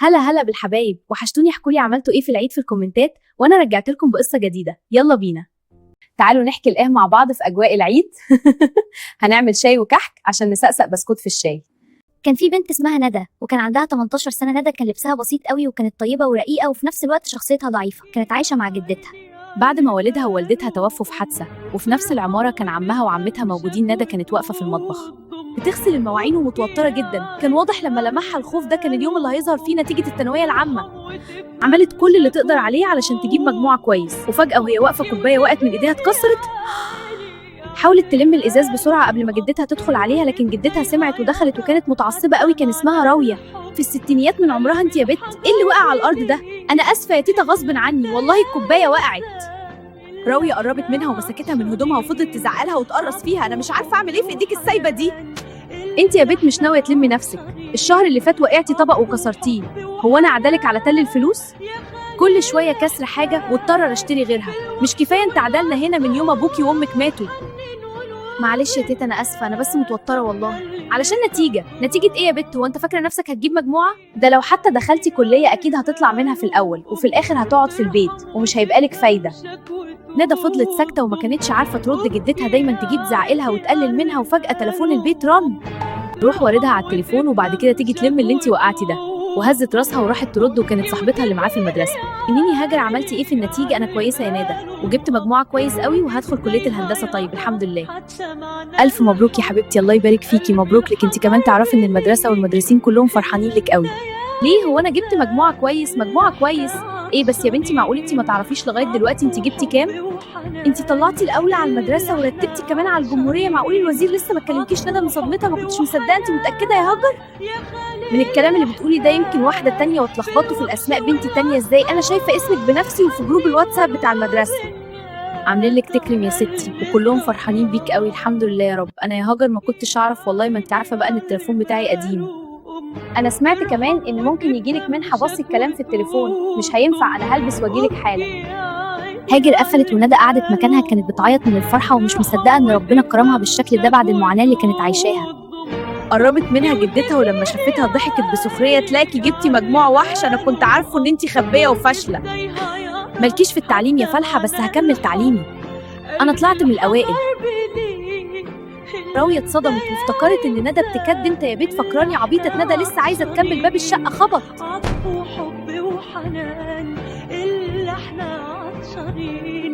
هلا هلا بالحبايب، وحشتوني. احكولي عملتوا ايه في العيد في الكومنتات، وانا رجعت لكم بقصة جديدة. يلا بينا تعالوا نحكي الآه مع بعض في أجواء العيد. هنعمل شاي وكحك عشان نسقسق بسكوت في الشاي. كان في بنت اسمها ندى، وكان عندها 18 سنة. ندى كان لبسها بسيط قوي، وكانت طيبة ورقيقة، وفي نفس الوقت شخصيتها ضعيفة. كانت عايشة مع جدتها. بعد ما والدها ووالدتها توفوا في حادثة، وفي نفس العمارة كان عمها وعمتها موجودين، ندى كانت واقفة في المطبخ بتغسل المواعين ومتوترة جدا. كان واضح لما لمحها الخوف ده كان اليوم اللي هيظهر فيه نتيجة الثانوية العامة. عملت كل اللي تقدر عليه علشان تجيب مجموعة كويس، وفجأة وهي واقفة كوباية وقعت من ايديها اتكسرت. حاولت تلم الازاز بسرعه قبل ما جدتها تدخل عليها، لكن جدتها سمعت ودخلت، وكانت متعصبه قوي. كان اسمها راويه، في الستينيات من عمرها. انت يا بت ايه اللي وقع على الارض ده؟ انا اسفه يا تيتا، غصب عني والله الكوبايه وقعت. راويه قربت منها ومسكتها من هدومها وفضلت تزعق لها وتقرص فيها. انا مش عارفه اعمل ايه في ايديك السايبه دي. انت يا بت مش ناويه تلمي نفسك؟ الشهر اللي فات وقعتي طبق وكسرتيه، هو انا عدالك على تل الفلوس؟ كل شويه كسر حاجه واضطر اشتري غيرها. مش كفايه انت عدالنا هنا من يوم ابوكي وامك ماتوا؟ معلش يا تيتا انا اسفه، انا بس متوتره والله. علشان نتيجه ايه يا بت؟ هو انت فاكره نفسك هتجيب مجموعه؟ ده لو حتى دخلتي كليه اكيد هتطلع منها في الاول، وفي الاخر هتقعد في البيت ومش هيبقى لك فايده. ندى فضلت ساكته وما كانتش عارفه ترد. جدتها دايما تجيب زعقلها وتقلل منها، وفجاه تليفون البيت رن. روح واردها على التليفون وبعد كده تيجي تلم اللي انت وقعتي ده. وهزت راسها وراحت ترد، وكانت صاحبتها اللي معاه في المدرسه. انيني هاجر، عملتي ايه في النتيجه؟ انا كويسه يا ندى، وجبت مجموعه كويس قوي، وهدخل كليه الهندسه. طيب الحمد لله. الف مبروك يا حبيبتي، الله يبارك فيكي. مبروك لك انت كمان. تعرفي ان المدرسه والمدرسين كلهم فرحانين لك قوي. ليه؟ هو انا جبت مجموعه كويس؟ ايه بس يا بنتي، معقول انت ما تعرفيش لغايه دلوقتي انت جبتي كام؟ انت طلعتي الاولى على المدرسه ورتبتي كمان على الجمهوريه. معقول الوزير لسه ما كلمكيش؟ ندى من صدمتها ما كنتش مصدقه. انت متاكده يا هاجر من الكلام اللي بتقولي ده؟ يمكن واحده تانية واتلخبطوا في الاسماء. بنتي تانية ازاي؟ انا شايفه اسمك بنفسي وفي جروب الواتساب بتاع المدرسه. عاملين لك تكرم يا ستي، وكلهم فرحانين بيك قوي. الحمد لله يا رب. انا يا هاجر ما كنتش اعرف والله، ما انت عارفه بقى ان التليفون بتاعي قديم. انا سمعت كمان ان ممكن يجيلك منحه. بصي الكلام في التليفون مش هينفع، انا هلبس واجيلك حالا. هاجر قفلت وندى قعدت مكانها، كانت بتعيط من الفرحه ومش مصدقه ان ربنا كرمها بالشكل ده بعد المعاناه اللي كانت عايشاها. قربت منها جدتها ولما شافتها ضحكت بسخريه. تلاقي جبتي مجموعه وحش، انا كنت عارفه ان انتي خبيه وفاشله. مالكيش في التعليم يا فالحه، بس هكمل تعليمي، انا طلعت من الاوائل. راويه اتصدمت وافتكرت ان ندى بتكد. انت يا بيت فكراني عبيطه؟ ندى لسه عايزه تكمل. باب الشقه خبط. عطف وحب وحنان اللي احنا عطشانين.